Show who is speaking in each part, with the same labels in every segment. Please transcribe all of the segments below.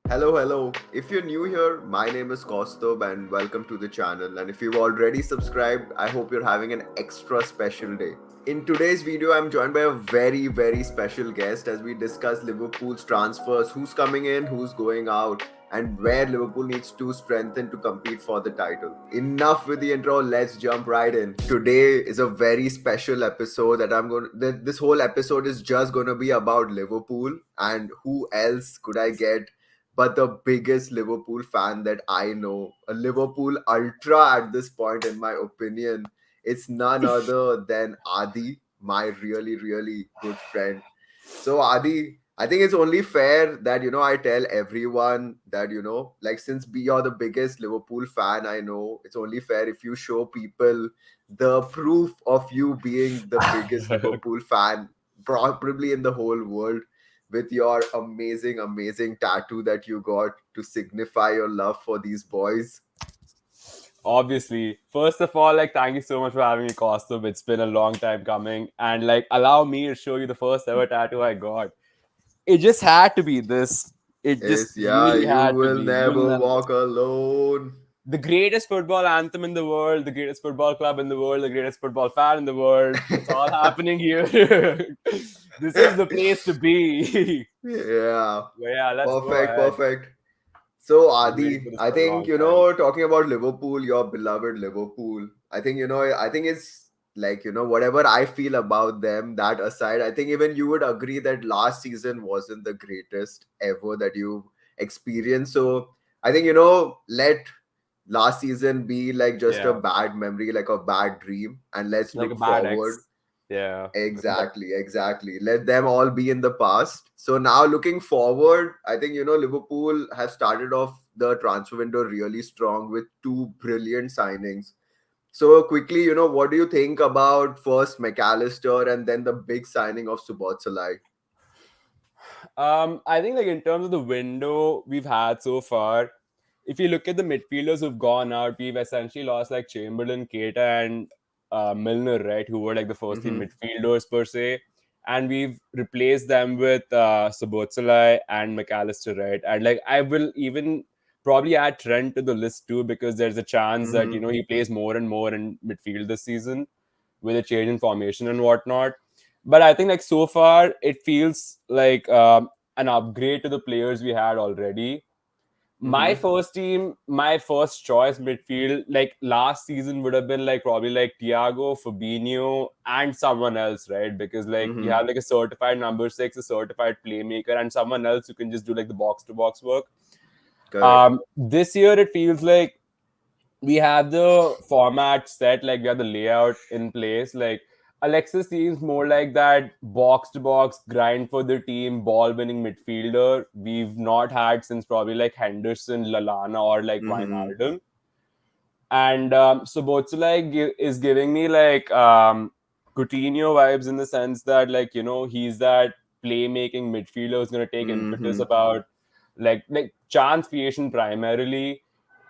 Speaker 1: Hello. If you're new here, my name is Kausthub and welcome to the channel. And if you've already subscribed, I hope you're having an extra special day. In today's video, I'm joined by a very special guest as we discuss Liverpool's transfers, who's coming in, who's going out, and where Liverpool needs to strengthen to compete for the title. Enough with the intro, let's jump right in. Today is a very special episode this whole episode is just going to be about Liverpool, and who else could I get but the biggest Liverpool fan that I know, a Liverpool ultra at this point, in my opinion. It's none other than Adi, my really good friend. So, Adi, I think it's only fair that, I tell everyone that, like, since you're the biggest Liverpool fan I know, it's only fair if you show people the proof of you being the biggest Liverpool fan, probably in the whole world, with your amazing tattoo that you got to signify your love for these boys.
Speaker 2: Obviously, first of all, thank you so much for having me, Kaustubh. It's been a long time coming, and allow me to show you the first ever tattoo I got. It just had to be this. It just
Speaker 1: Is yeah,
Speaker 2: really
Speaker 1: you
Speaker 2: had to
Speaker 1: will
Speaker 2: be. You'll
Speaker 1: never
Speaker 2: never.
Speaker 1: walk alone.
Speaker 2: The greatest football anthem in the world, the greatest football club in the world, the greatest football fan in the world. It's all happening here. This is the place to be.
Speaker 1: Yeah,
Speaker 2: But yeah, let's go ahead.
Speaker 1: perfect. So,
Speaker 2: Been waiting for
Speaker 1: Adi,
Speaker 2: this
Speaker 1: I
Speaker 2: for a
Speaker 1: think,
Speaker 2: long time.
Speaker 1: talking about Liverpool, your beloved Liverpool, I think it's like, whatever I feel about them, that aside, I think even you would agree that last season wasn't the greatest ever that you experienced. So, I think, let last season be like just a
Speaker 2: Yeah,
Speaker 1: bad memory, like a bad dream, and let's
Speaker 2: like a
Speaker 1: look
Speaker 2: bad
Speaker 1: forward.
Speaker 2: ex. Yeah,
Speaker 1: Exactly. Let them all be in the past. So now looking forward, I think Liverpool has started off the transfer window really strong with two brilliant signings. So quickly, what do you think about first McAllister and then the big signing of Subotsalai?
Speaker 2: I think in terms of the window we've had so far, if you look at the midfielders who've gone out, we've essentially lost Chamberlain, Keita, and Milner, right? Who were the first team
Speaker 1: Mm-hmm.
Speaker 2: midfielders per se, and we've replaced them with Szoboszlai and McAllister, right? And I will even probably add Trent to the list too because there's a chance that
Speaker 1: Mm-hmm.
Speaker 2: he plays more and more in midfield this season with a change in formation and whatnot. But I think so far it feels like an upgrade to the players we had already. My
Speaker 1: Mm-hmm.
Speaker 2: first team, my first choice midfield, last season would have been probably Thiago, Fabinho, and someone else, right? Because you
Speaker 1: Mm-hmm.
Speaker 2: have a certified number six, a certified playmaker, and someone else who can just do the box to box work.
Speaker 1: Correct.
Speaker 2: This year it feels like we have the format set, we have the layout in place. Alexis seems more like that box to box grind for the team, ball winning midfielder we've not had since probably Henderson, Lalana, or
Speaker 1: Mm-hmm.
Speaker 2: Wijnaldum. And Sobotsulai is giving me Coutinho vibes in the sense that he's that playmaking midfielder who's going to take impetus
Speaker 1: Mm-hmm.
Speaker 2: about chance creation primarily,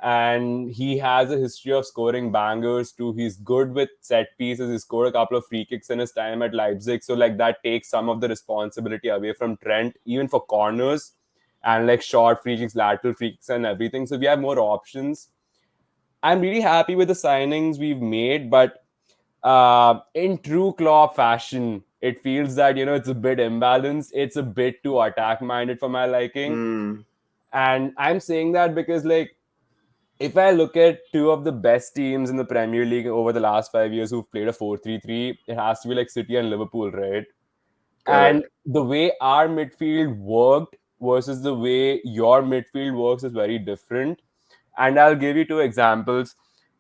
Speaker 2: and he has a history of scoring bangers too. He's good with set pieces. He scored a couple of free kicks in his time at Leipzig, so that takes some of the responsibility away from Trent, even for corners and short free kicks, lateral free kicks, and everything. So we have more options. I'm really happy with the signings we've made, but in true Klopp fashion, it feels that it's a bit imbalanced. It's a bit too attack minded for my liking,
Speaker 1: Mm.
Speaker 2: and I'm saying that because if I look at two of the best teams in the Premier League over the last 5 years who've played a 4-3-3, it has to be City and Liverpool, right? And
Speaker 1: Correct.
Speaker 2: the way our midfield worked versus the way your midfield works is very different. And I'll give you two examples.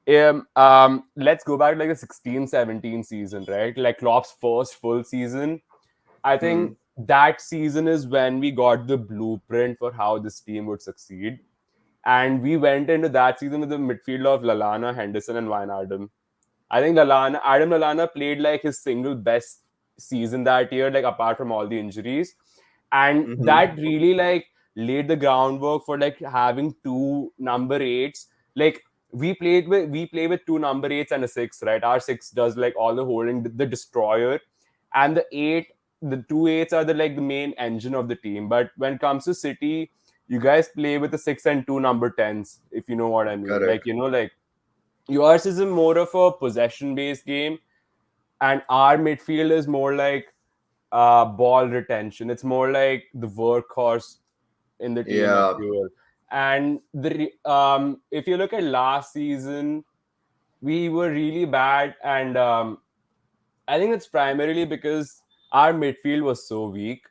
Speaker 2: Let's go back the 16-17 season, right? Klopp's first full season. I think
Speaker 1: Mm.
Speaker 2: that season is when we got the blueprint for how this team would succeed. And we went into that season with the midfield of Lalana, Henderson, and Wijnaldum. I think Adam Lallana played his single best season that year, apart from all the injuries, and
Speaker 1: Mm-hmm.
Speaker 2: that really laid the groundwork for having two number eights. We play with two number eights and a six, right? Our six does all the holding, the destroyer, and the two eights are the main engine of the team. But when it comes to City, you guys play with the 6 and 2 number 10s, if you know what I mean. Like,
Speaker 1: Correct.
Speaker 2: you know, like yours is a more of a possession based game, and our midfield is more like ball retention. It's more like the workhorse in the team, if
Speaker 1: Yeah.
Speaker 2: you will. And if you look at last season, we were really bad, and I think it's primarily because our midfield was so weak.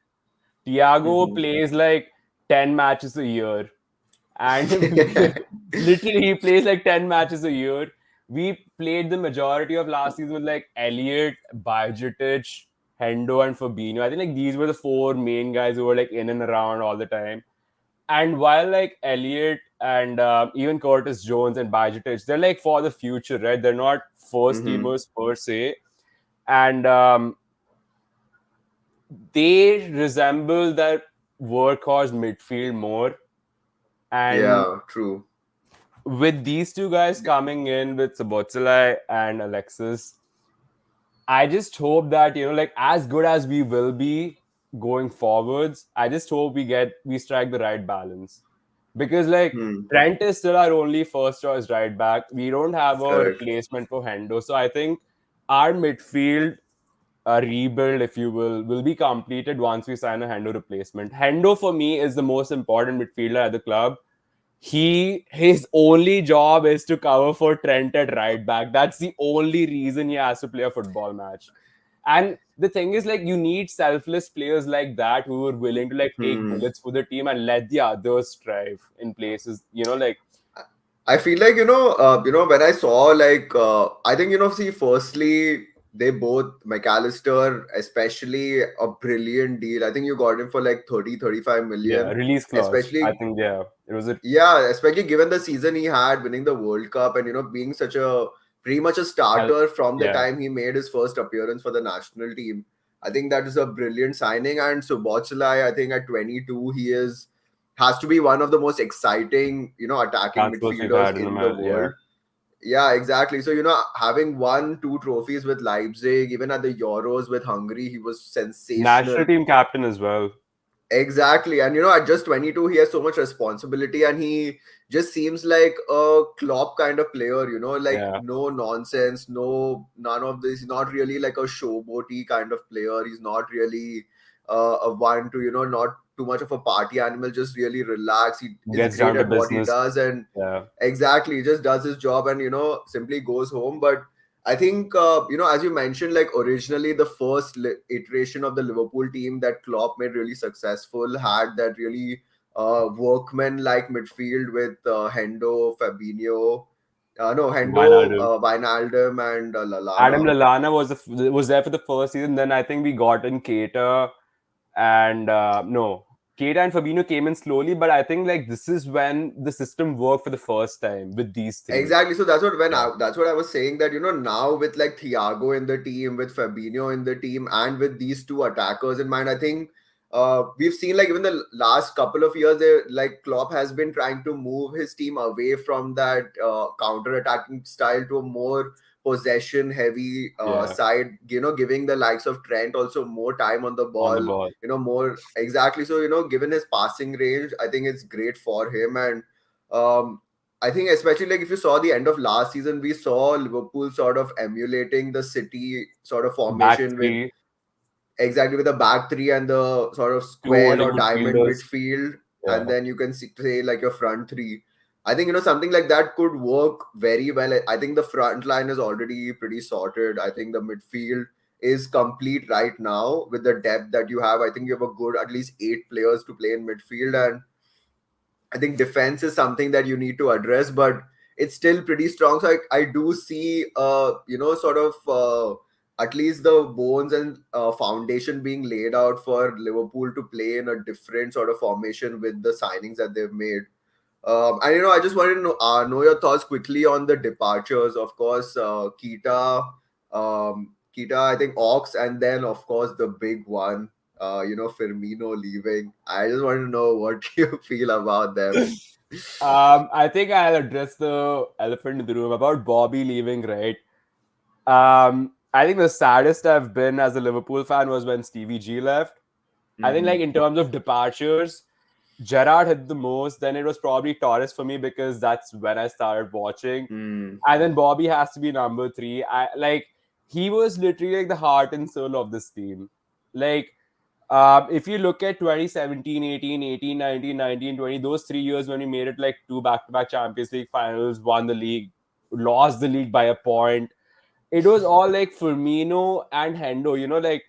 Speaker 2: Thiago
Speaker 1: Mhm.
Speaker 2: plays like 10 matches a year, and literally he plays like 10 matches a year. We played the majority of last season with like Elliot, Bajcetic, Hendo, and Fabinho. I think like these were the four main guys who were like in and around all the time. And while like Elliot and even Curtis Jones and Bajcetic, they're like for the future, right? They're not first
Speaker 1: Mhm.
Speaker 2: teamers per se, and they resemble that workhorse midfield more. And
Speaker 1: Yeah, true.
Speaker 2: with these two guys coming in with Sabotzalai and Alexis, I just hope that, you know, like as good as we will be going forwards, I just hope we strike the right balance. Because like
Speaker 1: Hmm.
Speaker 2: Trent is still our only first choice right back. We don't have a
Speaker 1: Correct.
Speaker 2: replacement for Hendo. So I think our midfield rebuild, if you will be completed once we sign a Hendo replacement. Hendo for me is the most important midfielder at the club. His only job is to cover for Trent at right back. That's the only reason he has to play a football match. And the thing is, like, you need selfless players like that who are willing to like take
Speaker 1: Hmm.
Speaker 2: bullets for the team and let the others strive in places. You know, like
Speaker 1: I feel like when I saw I think see, firstly they both McAllister, especially a brilliant deal. I think you got him for like 30-35 million,
Speaker 2: release clause. I
Speaker 1: especially
Speaker 2: think it was a
Speaker 1: yeah, especially given the season he had, winning the World Cup and being such a pretty much a
Speaker 2: hell,
Speaker 1: starter from the
Speaker 2: yeah,
Speaker 1: time he made his first appearance for the national team. I think that is a brilliant signing. And Sobochalai, I think at 22, he is has to be one of the most exciting, attacking
Speaker 2: transfers we've
Speaker 1: midfielders
Speaker 2: had in the
Speaker 1: in the
Speaker 2: match. Yeah,
Speaker 1: world. Yeah, exactly. So, having won two trophies with Leipzig, even at the Euros with Hungary, he was
Speaker 2: national
Speaker 1: sensational.
Speaker 2: team captain as well.
Speaker 1: Exactly. And at just 22, he has so much responsibility and he just seems like a Klopp kind of player, like
Speaker 2: Yeah,
Speaker 1: no nonsense, none of this. He's not really like a showboaty kind of player. He's not really a one to, not too much of a party animal, just really relax. He is
Speaker 2: gets
Speaker 1: great
Speaker 2: down to
Speaker 1: at what he
Speaker 2: business.
Speaker 1: does and
Speaker 2: Yeah,
Speaker 1: exactly, he just does his job and, simply goes home. But I think, as you mentioned, like originally the first iteration of the Liverpool team that Klopp made really successful had that really workman-like midfield with Hendo, Fabinho, no, Hendo,
Speaker 2: Wijnaldum.
Speaker 1: Wijnaldum, and
Speaker 2: Adam
Speaker 1: Lallana.
Speaker 2: Lallana was there for the first season. Then I think we got in Keita and no, Keita and Fabinho came in slowly. But I think like this is when the system worked for the first time with these three.
Speaker 1: Exactly. So
Speaker 2: Yeah,
Speaker 1: that's what I was saying that now with like Thiago in the team, with Fabinho in the team, and with these two attackers in mind, I think we've seen like even the last couple of years, like Klopp has been trying to move his team away from that counter attacking style to a more possession heavy
Speaker 2: yeah,
Speaker 1: side. Giving the likes of Trent also more time on the
Speaker 2: on the
Speaker 1: ball.
Speaker 2: ball.
Speaker 1: More exactly. So given his passing range, I think it's great for him and. Um, I think especially like if you saw the end of last season, we saw Liverpool sort of emulating the City sort of
Speaker 2: Back
Speaker 1: formation with
Speaker 2: three,
Speaker 1: exactly with the back three and the sort of
Speaker 2: two
Speaker 1: square
Speaker 2: like
Speaker 1: or diamond
Speaker 2: midfielders.
Speaker 1: midfield,
Speaker 2: Yeah,
Speaker 1: and then you can say like your front three. I think something like that could work very well. I think the front line is already pretty sorted. I think the midfield is complete right now with the depth that you have. I think you have a good at least 8 players to play in midfield and I think defense is something that you need to address, but it's still pretty strong. So I do see, sort of at least the bones and foundation being laid out for Liverpool to play in a different sort of formation with the signings that they've made. And I just wanted to know your thoughts quickly on the departures. Of course, Kita, I think Ox, and then of course the big one, Firmino leaving. I just want to know what you feel about them.
Speaker 2: I think I'll address the elephant in the room about Bobby leaving. Right. I think the saddest I've been as a Liverpool fan was when Stevie G left. I think
Speaker 1: Hmm.
Speaker 2: like in terms of departures, Gerrard hit the most. Then it was probably Torres for me because that's when I started watching.
Speaker 1: Hmm.
Speaker 2: And then Bobby has to be number three. I like he was literally like the heart and soul of this team. Like if you look at 2017, 18, 18, 19, 19, 20, those 3 years when we made it like two back-to-back Champions League finals, won the league, lost the league by a point. It was all like Firmino and Hendo, like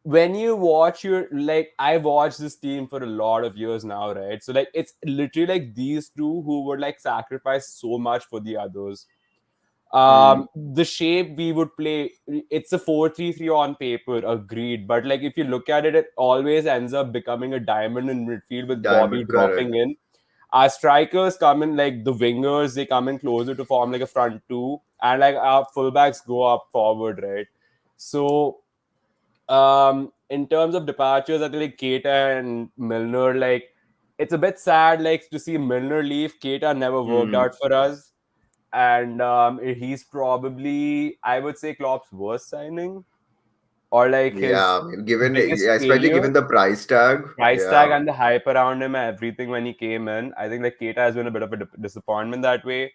Speaker 2: when you watch your like I watched this team for a lot of years now, right? So like it's literally like these two who would like sacrifice so much for the others.
Speaker 1: Hmm.
Speaker 2: The shape we would play, it's a 4-3-3 on paper, agreed, but like if you look at it, it always ends up becoming a diamond in midfield with Bobby
Speaker 1: Diamond, correct.
Speaker 2: dropping in. Our strikers come in, like the wingers, they come in closer to form like a front two, and like our fullbacks go up forward, right? So in terms of departures, I think like Keita and Milner, like it's a bit sad like to see Milner leave. Keita never worked
Speaker 1: Hmm.
Speaker 2: out for us, and he's probably, I would say, Klopp's worst signing, or like his
Speaker 1: Yeah, I mean, given,
Speaker 2: biggest
Speaker 1: yeah, especially
Speaker 2: failure.
Speaker 1: given the price tag.
Speaker 2: Price tag
Speaker 1: Yeah.
Speaker 2: and the hype around him, everything when he came in, I think like Keita has been a bit of a disappointment that way.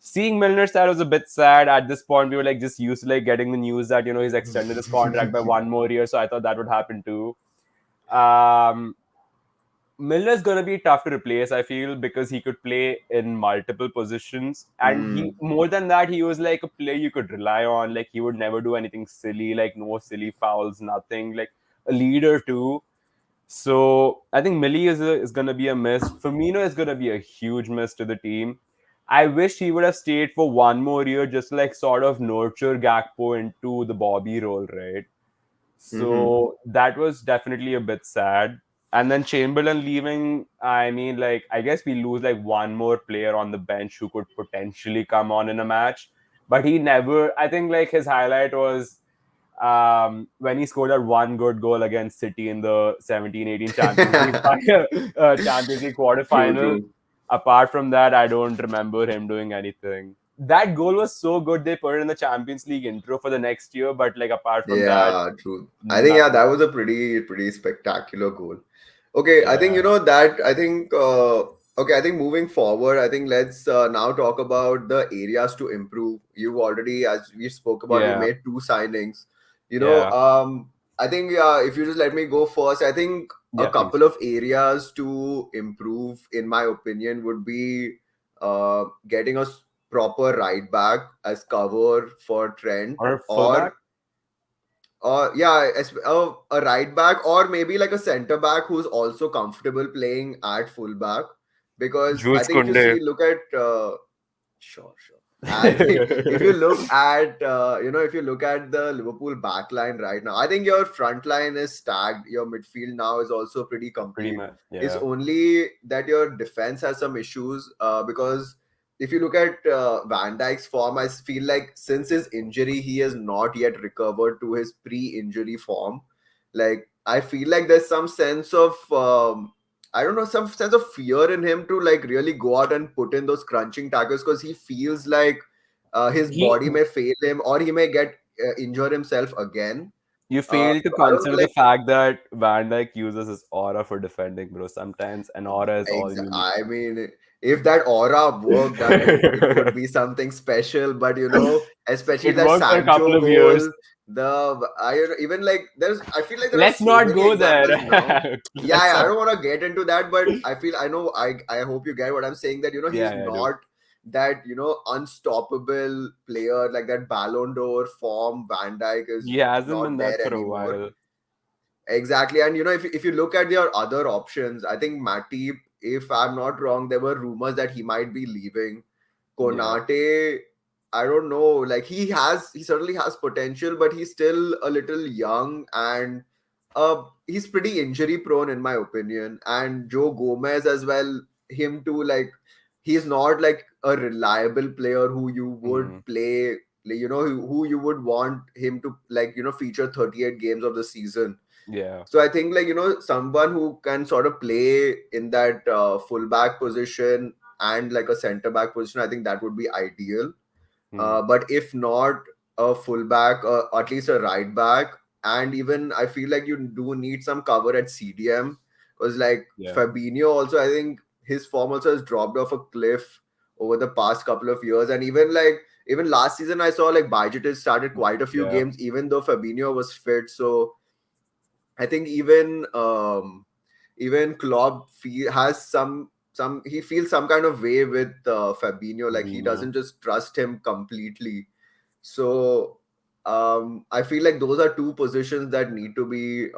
Speaker 2: Seeing Milner's side was a bit sad. At this point, we were like just used to like getting the news that he's extended his contract by one more year, so I thought that would happen too. Um, Milner's gonna be tough to replace, I feel, because he could play in multiple positions, and he
Speaker 1: Hmm.
Speaker 2: more than that, he was like a player you could rely on. Like he would never do anything silly, like no silly fouls, nothing. Like a leader too. So I think Millie is gonna be a miss. Firmino is gonna be a huge miss to the team. I wish he would have stayed for one more year, just to, like sort of nurture Gakpo into the Bobby role, right?
Speaker 1: Hmm.
Speaker 2: So that was definitely a bit sad. And then Chamberlain leaving, I mean, like, I guess we lose like one more player on the bench who could potentially come on in a match. But he never, I think, like, his highlight was when he scored that one good goal against City in the 17-18 Champions League Champions League
Speaker 1: True,
Speaker 2: quarterfinal.
Speaker 1: true.
Speaker 2: Apart from that, I don't remember him doing anything. That goal was so good they put it in the Champions League intro for the next year, but like apart from that,
Speaker 1: Yeah, true. I think, yeah,
Speaker 2: nothing.
Speaker 1: that was a pretty spectacular goal. Okay, I think
Speaker 2: Yeah,
Speaker 1: that I think okay, I think moving forward, I think let's now talk about the areas to improve. You've already, as we spoke about, you
Speaker 2: yeah,
Speaker 1: made two signings.
Speaker 2: yeah,
Speaker 1: I think if you just let me go first, I think a
Speaker 2: yeah. Please.
Speaker 1: couple of areas to improve, in my opinion, would be getting a proper right back as cover for Trent,
Speaker 2: Or fullback.
Speaker 1: or yeah, a right back, or maybe like a center back who's also comfortable playing at fullback. Because I
Speaker 2: Jules
Speaker 1: think if you
Speaker 2: Kunde.
Speaker 1: see, look at sure, sure. I think if you look at if you look at the Liverpool back line right now, I think your front line is stacked. Your midfield now is also pretty
Speaker 2: Pretty
Speaker 1: complete.
Speaker 2: much.
Speaker 1: It's
Speaker 2: Yeah.
Speaker 1: only that your defense has some issues because if you look at Van Dijk's form, I feel like since his injury, he has not yet recovered to his pre-injury form. Like I feel like there's some sense of I don't know, some sense of fear in him to like really go out and put in those crunching tackles because he feels like his
Speaker 2: He
Speaker 1: body may fail him or he may get injure himself again.
Speaker 2: You fail to
Speaker 1: So I don't
Speaker 2: consider
Speaker 1: know,
Speaker 2: the
Speaker 1: like
Speaker 2: fact that Van Dijk uses his aura for defending, bro. Sometimes an aura is all you need.
Speaker 1: I mean, if that aura worked, then it could be something special. But especially
Speaker 2: It
Speaker 1: that
Speaker 2: worked for a couple
Speaker 1: Sancho
Speaker 2: of years.
Speaker 1: goal, the I even like there's I feel like there are
Speaker 2: Let's
Speaker 1: so
Speaker 2: not
Speaker 1: many
Speaker 2: go
Speaker 1: examples now.
Speaker 2: there.
Speaker 1: Yeah,
Speaker 2: Let's
Speaker 1: yeah, I
Speaker 2: not.
Speaker 1: don't want to get into that, but I know I hope you get what I'm saying. That
Speaker 2: Yeah,
Speaker 1: he's
Speaker 2: yeah, I do.
Speaker 1: not that unstoppable player like that Ballon d'Or form. Van Dijk is
Speaker 2: He hasn't been
Speaker 1: not
Speaker 2: that
Speaker 1: there
Speaker 2: for a
Speaker 1: anymore.
Speaker 2: while.
Speaker 1: Exactly. And if you look at your other options, I think Matip, if I'm not wrong, there were rumors that he might be leaving.
Speaker 2: Yeah.
Speaker 1: Konate, I don't know. Like he certainly has potential, but he's still a little young and he's pretty injury prone in my opinion. And Joe Gomez as well, him too, like he's not like a reliable player who you would
Speaker 2: Hmm.
Speaker 1: play, who you would want him to like, feature 38 games of the season.
Speaker 2: Yeah.
Speaker 1: So I think like someone who can sort of play in that fullback position and like a center back position, I think that would be ideal.
Speaker 2: Hmm.
Speaker 1: But if not a fullback, or at least a right back, and even I feel like you do need some cover at CDM was like
Speaker 2: Yeah.
Speaker 1: Fabinho also. I think his form also has dropped off a cliff over the past couple of years, and even last season I saw like Bajit started quite a few
Speaker 2: Yeah.
Speaker 1: games even though Fabinho was fit. So I think even Klopp has some he feels some kind of way with Fabinho, like he
Speaker 2: Fabinho.
Speaker 1: doesn't just trust him completely. So I feel like those are two positions that need to be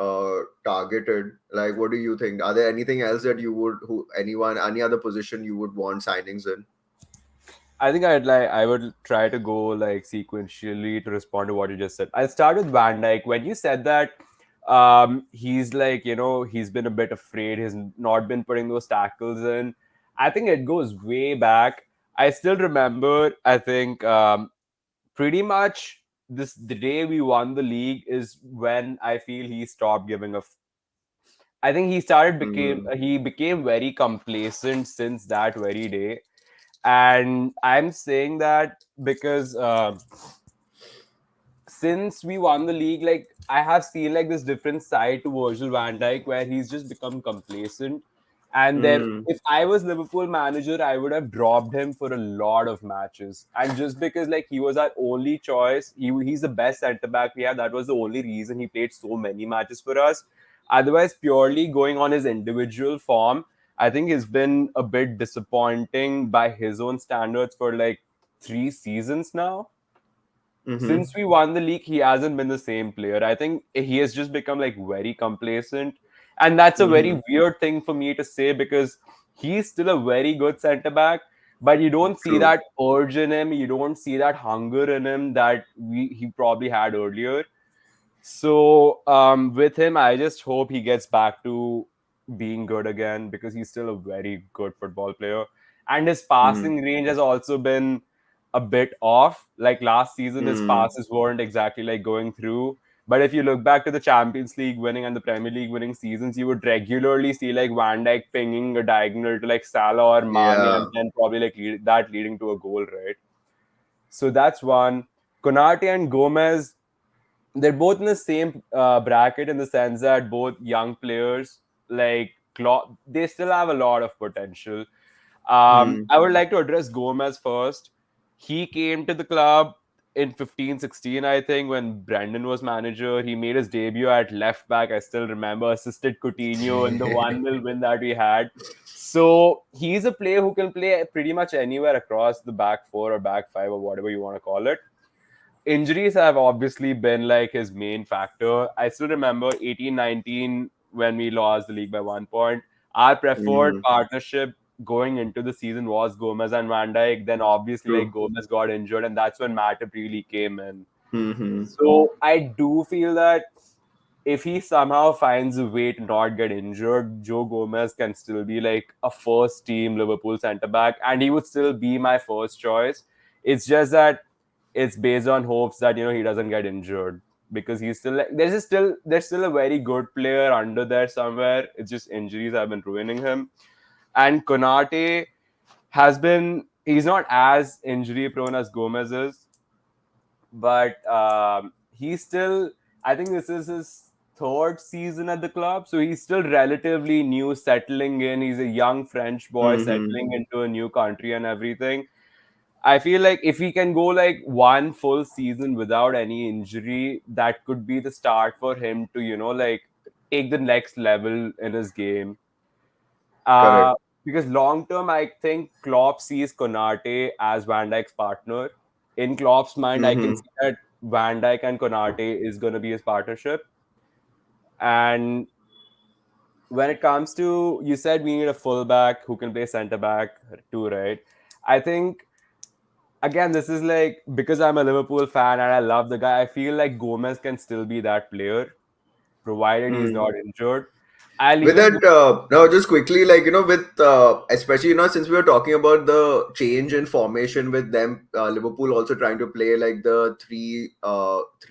Speaker 1: targeted. Like, what do you think? Are there anything else that you would any other position you would want signings in?
Speaker 2: I think I would try to go like sequentially to respond to what you just said. I'll start with Van Dyke. When you said that he's like, he's been a bit afraid, he's not been putting those tackles in. I think it goes way back. I still remember, I think pretty much the day we won the league is when I feel he stopped giving a I think
Speaker 1: Mm-hmm.
Speaker 2: he became very complacent since that very day. And I'm saying that because since we won the league, like I have seen like this different side to Virgil van Dijk where he's just become complacent. And then
Speaker 1: Mm,
Speaker 2: if I was Liverpool manager, I would have dropped him for a lot of matches. And just because like he was our only choice, he's the best centre back we have. That was the only reason he played so many matches for us. Otherwise, purely going on his individual form, I think he's been a bit disappointing by his own standards for like 3 seasons now.
Speaker 1: mm-hmm.
Speaker 2: Since we won the league, he hasn't been the same player. I think he has just become like very complacent. And that's a
Speaker 1: Mm-hmm.
Speaker 2: very weird thing for me to say because he's still a very good centre back, but you don't see
Speaker 1: True.
Speaker 2: that urge in him, you don't see that hunger in him that he probably had earlier. So with him, I just hope he gets back to being good again because he's still a very good football player. And his
Speaker 1: Mm-hmm.
Speaker 2: passing range has also been a bit off. Like last season, his
Speaker 1: Mm,
Speaker 2: passes weren't exactly like going through. But if you look back to the Champions League winning and the Premier League winning seasons, you would regularly see like Van Dijk pinging a diagonal to like Salah or Mane,
Speaker 1: yeah.
Speaker 2: and then probably like that leading to a goal, right? So that's one. Konate and Gomez, they're both in the same bracket in the sense that both young players like they still have a lot of potential.
Speaker 1: Mm,
Speaker 2: I would like to address Gomez first. He came to the club in 15-16, I think, when Brandon was manager. He made his debut at left back. I still remember, assisted Coutinho in the 1-0 win that we had. So he's a player who can play pretty much anywhere across the back four or back five or whatever you want to call it. Injuries have obviously been like his main factor. I still remember 18-19 when we lost the league by 1 point. Our preferred
Speaker 1: mm,
Speaker 2: partnership going into the season was Gomez and Van Dijk. Then obviously like
Speaker 1: true.
Speaker 2: Gomez got injured, and that's when Matip really came in.
Speaker 1: Mm-hmm.
Speaker 2: So I do feel that if he somehow finds a way to not get injured, Joe Gomez can still be like a first team Liverpool centre back, and he would still be my first choice. It's just that it's based on hopes that he doesn't get injured because he's still like there's still a very good player under there somewhere. It's just injuries have been ruining him. And Konate he's not as injury prone as Gomez is, but he's still, I think this is his third season at the club, so he's still relatively new, settling in. He's a young French boy
Speaker 1: Mm-hmm.
Speaker 2: settling into a new country and everything. I feel like if he can go like one full season without any injury, that could be the start for him to like take the next level in his game. uh,
Speaker 1: Correct.
Speaker 2: because long term, I think Klopp sees Konate as Van Dijk's partner. In Klopp's mind, I can
Speaker 1: Mm-hmm.
Speaker 2: see that Van Dijk and Konate is going to be his partnership. And when it comes to, you said we need a fullback who can play centre back too, right? I think, again, this is like because I'm a Liverpool fan and I love the guy, I feel like Gomez can still be that player provided he's
Speaker 1: Mm.
Speaker 2: not injured. I'll
Speaker 1: With
Speaker 2: even go.
Speaker 1: that, now just quickly, like with especially since we were talking about the change in formation with them, Liverpool also trying to play like the three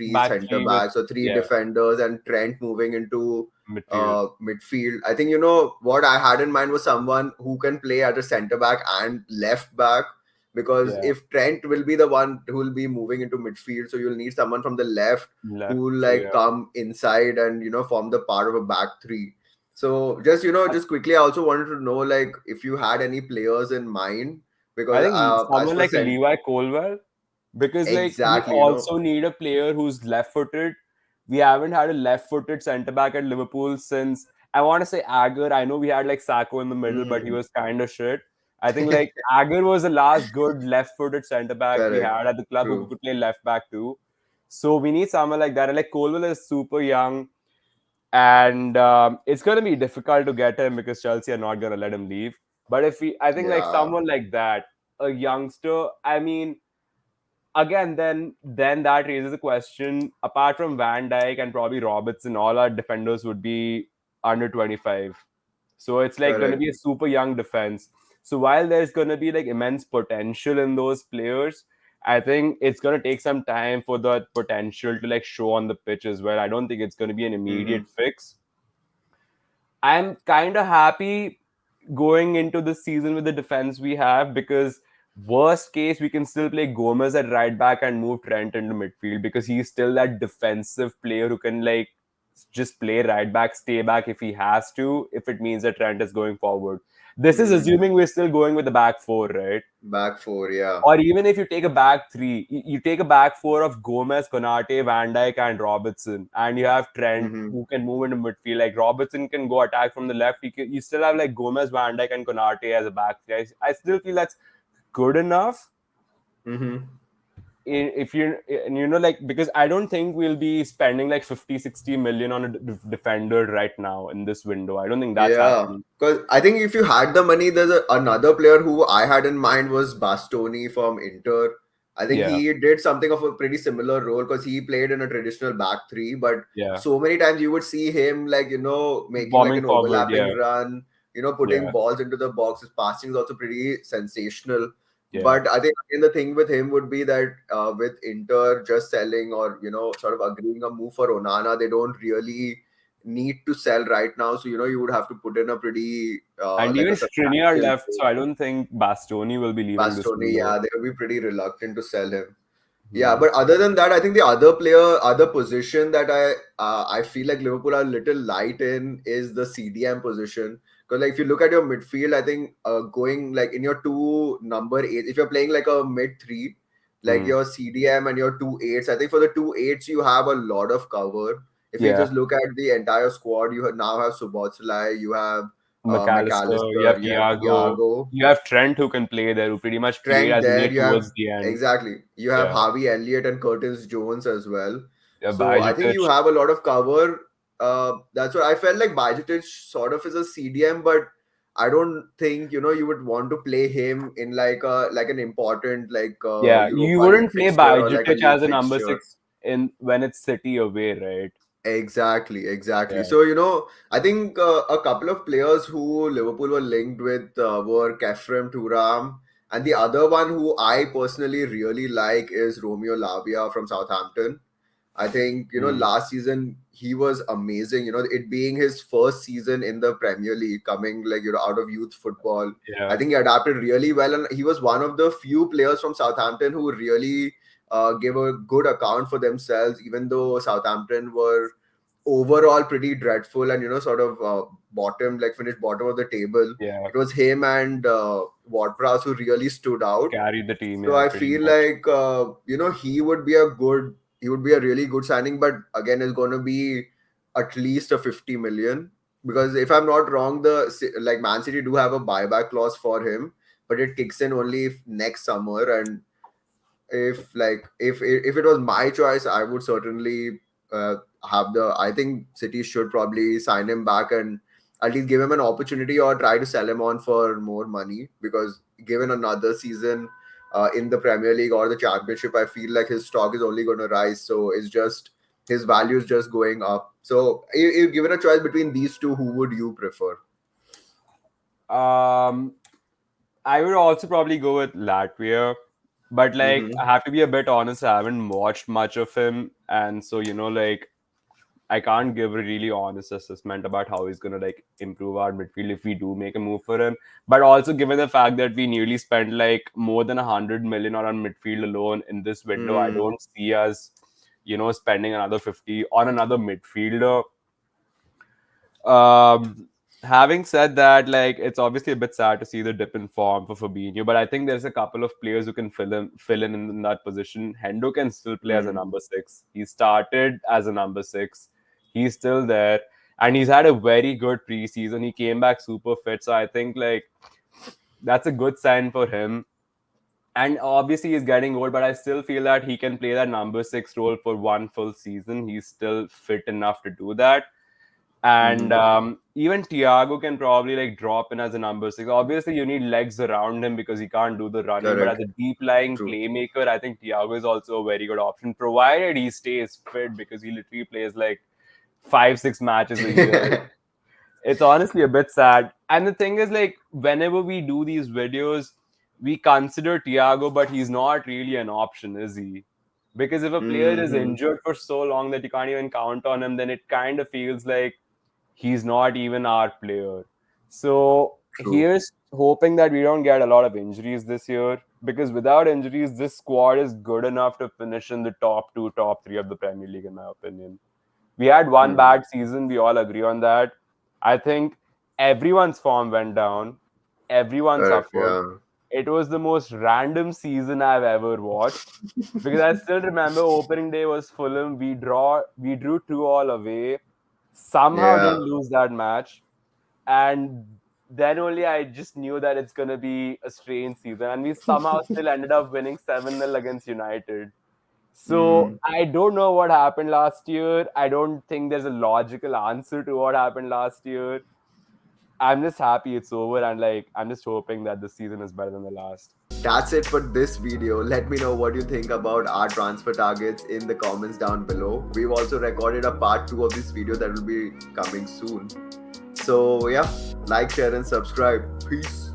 Speaker 2: Back
Speaker 1: center
Speaker 2: three with,
Speaker 1: backs or three
Speaker 2: yeah,
Speaker 1: defenders and Trent moving into
Speaker 2: midfield.
Speaker 1: midfield. I think what I had in mind was someone who can play at a center back and left back, because
Speaker 2: Yeah,
Speaker 1: if Trent will be the one who will be moving into midfield, so you'll need someone from the left who
Speaker 2: left.
Speaker 1: will
Speaker 2: So
Speaker 1: like
Speaker 2: yeah.
Speaker 1: come inside and form the part of a back three. So just just quickly, I also wanted to know like if you had any players in mind
Speaker 2: I
Speaker 1: because
Speaker 2: think
Speaker 1: as
Speaker 2: someone
Speaker 1: for
Speaker 2: like
Speaker 1: cent
Speaker 2: Levi Colwell, because like we
Speaker 1: exactly,
Speaker 2: also need a player who's left-footed. We haven't had a left-footed centre back at Liverpool since, I want to say, Agger. I know we had like Sacco in the middle, but he
Speaker 1: mm.
Speaker 2: was kind of shit. I think like Agger was the last good left-footed centre back we
Speaker 1: Correct,
Speaker 2: had at the club who
Speaker 1: true.
Speaker 2: could play left back too. So we need someone like that. And like Colwell is super young, and it's going to be difficult to get him because Chelsea are not going to let him leave. But if we, I think like
Speaker 1: Yeah.
Speaker 2: someone like that, a youngster, I mean, again, then that raises a question. Apart from Van Dijk and probably Robertson, all our defenders would be under 25. So it's like going to
Speaker 1: Correct.
Speaker 2: be a super young defense. So while there's going to be like immense potential in those players, I think it's going to take some time for that potential to like show on the pitch as well. I don't think it's going to be an immediate
Speaker 1: Mm-hmm.
Speaker 2: fix. I'm kind of happy going into the season with the defense we have, because worst case we can still play Gomez at right back and move Trent into midfield, because he's still that defensive player who can like just play right back, stay back if he has to, if it means that Trent is going forward. This is
Speaker 1: Mm-hmm.
Speaker 2: assuming we're still going with the back four, right?
Speaker 1: Back four, yeah.
Speaker 2: Or even if you take a back three, you take a back four of Gomez, Konate, Van Dijk, and Robertson, and you have Trent
Speaker 1: Mm-hmm.
Speaker 2: who can move into midfield. Like Robertson can go attack from the left. You still have like Gomez, Van Dijk, and Konate as a back three. I still feel that's good enough.
Speaker 1: Mm-hmm.
Speaker 2: If you and you know like, because I don't think we'll be spending like 50-60 million on a defender right now in this window. I don't think that's
Speaker 1: Yeah,
Speaker 2: happening.
Speaker 1: because I think if you had the money, there's another player who I had in mind was Bastoni from Inter. I think
Speaker 2: Yeah,
Speaker 1: he did something of a pretty similar role because he played in a traditional back three, but
Speaker 2: yeah,
Speaker 1: so many times you would see him like, making like
Speaker 2: bombing
Speaker 1: an
Speaker 2: forward.
Speaker 1: overlapping
Speaker 2: Yeah,
Speaker 1: run, putting
Speaker 2: yeah,
Speaker 1: balls into the box. His passing is also pretty sensational.
Speaker 2: yeah.
Speaker 1: But I think again, the thing with him would be that with Inter just selling or, sort of agreeing a move for Onana, they don't really need to sell right now. So, you would have to put in a pretty,
Speaker 2: And
Speaker 1: like a
Speaker 2: even Skriniar
Speaker 1: substantial
Speaker 2: left,
Speaker 1: bid.
Speaker 2: so I don't think Bastoni will be leaving this
Speaker 1: Bastoni,
Speaker 2: window.
Speaker 1: yeah, they will be pretty reluctant to sell him. Yeah,
Speaker 2: Hmm.
Speaker 1: but other than that, I think the other player, other position that I feel like Liverpool are a little light in is the CDM position. Because like if you look at your midfield, I think going like in your two number eight, if you're playing like a mid three, like
Speaker 2: Hmm.
Speaker 1: your CDM and your two eights, I think for the two eights you have a lot of cover. If you
Speaker 2: Yeah,
Speaker 1: just look at the entire squad, now have Subotzlai, you have
Speaker 2: McAllister, you have
Speaker 1: McAllister, you have
Speaker 2: Thiago,
Speaker 1: Thiago.
Speaker 2: you have Trent who can play there, who pretty much played
Speaker 1: Trent
Speaker 2: as
Speaker 1: there.
Speaker 2: late
Speaker 1: You
Speaker 2: towards
Speaker 1: have
Speaker 2: the end.
Speaker 1: exactly. You have
Speaker 2: Yeah,
Speaker 1: Harvey Elliott and Curtis Jones as well.
Speaker 2: yeah,
Speaker 1: So I think
Speaker 2: Bajcetic.
Speaker 1: you have a lot of cover. That's what I felt like. Bajcetic sort of is a CDM, but I don't think you would want to play him in like an important like
Speaker 2: Yeah, you
Speaker 1: Europa League
Speaker 2: wouldn't play
Speaker 1: fixture or like a
Speaker 2: Bajcetic
Speaker 1: league
Speaker 2: as a number
Speaker 1: fixture.
Speaker 2: six in when it's City away, right?
Speaker 1: Exactly, exactly.
Speaker 2: Yeah.
Speaker 1: So, I think a couple of players who Liverpool were linked with were Kefrem Turam, and the other one who I personally really like is Romeo Lavia from Southampton. I think,
Speaker 2: Hmm.
Speaker 1: last season he was amazing. It being his first season in the Premier League, coming like, out of youth football. I
Speaker 2: Yeah,
Speaker 1: think he adapted really well, and he was one of the few players from Southampton who really gave a good account for themselves, even though Southampton were overall pretty dreadful and, sort of finished bottom of the table.
Speaker 2: yeah.
Speaker 1: It was him and Ward-Prowse who really stood out.
Speaker 2: Carried the team,
Speaker 1: So
Speaker 2: yeah,
Speaker 1: I
Speaker 2: pretty
Speaker 1: feel
Speaker 2: much.
Speaker 1: like he would be a really good signing, but again, it's going to be at least a 50 million because if I'm not wrong, like Man City do have a buyback clause for him, but it kicks in only next summer. And if it was my choice, I would certainly uh, I think City should probably sign him back and at least give him an opportunity or try to sell him on for more money because given another season in the Premier League or the Championship, I feel like his stock is only going to rise. So it's just his value is just going up. So if given a choice between these two, who would you prefer?
Speaker 2: Um, I would also probably go with Latvia, but like I
Speaker 1: Mm-hmm.
Speaker 2: have to be a bit honest, I haven't watched much of him, and so like I can't give a really honest assessment about how he's gonna like improve our midfield if we do make a move for him. But also given the fact that we nearly spent like more than 100 million on our midfield alone in this window, I
Speaker 1: Mm,
Speaker 2: don't see us, spending another 50 on another midfielder. Having said that, like it's obviously a bit sad to see the dip in form for Fabinho, but I think there's a couple of players who can fill in that position. Hendo can still play as a
Speaker 1: Mm,
Speaker 2: number six. He started as a number six. He's still there, and he's had a very good preseason. He came back super fit, so I think like that's a good sign for him. And obviously he's getting old, but I still feel that he can play that number six role for one full season. He's still fit enough to do that. And
Speaker 1: mm-hmm.
Speaker 2: even Thiago can probably like drop in as a number six. Obviously, you need legs around him because he can't do the running. But as
Speaker 1: Correct.
Speaker 2: a deep lying
Speaker 1: True.
Speaker 2: playmaker, I think Thiago is also a very good option, provided he stays fit because he literally plays like 5-6 matches a year. It's honestly a bit sad. And the thing is, like, whenever we do these videos, we consider Thiago, but he's not really an option, is he? Because if a player is
Speaker 1: Mm-hmm.
Speaker 2: injured for so long that you can't even count on him, then it kind of feels like he's not even our player. So
Speaker 1: True.
Speaker 2: here's hoping that we don't get a lot of injuries this year, because without injuries, this squad is good enough to finish in the top two, top three of the Premier League, in my opinion. We had one
Speaker 1: Mm.
Speaker 2: bad season. We all agree on that. I think everyone's form went down. Everyone
Speaker 1: Correct.
Speaker 2: suffered.
Speaker 1: Yeah.
Speaker 2: It was the most random season I've ever watched, because I still remember opening day was Fulham. We drew 2-2 away. Somehow
Speaker 1: Yeah.
Speaker 2: didn't lose that match, and then only I just knew that it's gonna be a strange season. And we somehow still ended up winning 7-0 against United. So
Speaker 1: Mm.
Speaker 2: I don't know what happened last year. I don't think there's a logical answer to what happened last year. I'm just happy it's over, and like I'm just hoping that this season is better than the last.
Speaker 1: That's it for this video. Let me know what you think about our transfer targets in the comments down below. We've also recorded a part 2 of this video that will be coming soon. So yeah, like, share and subscribe. Peace.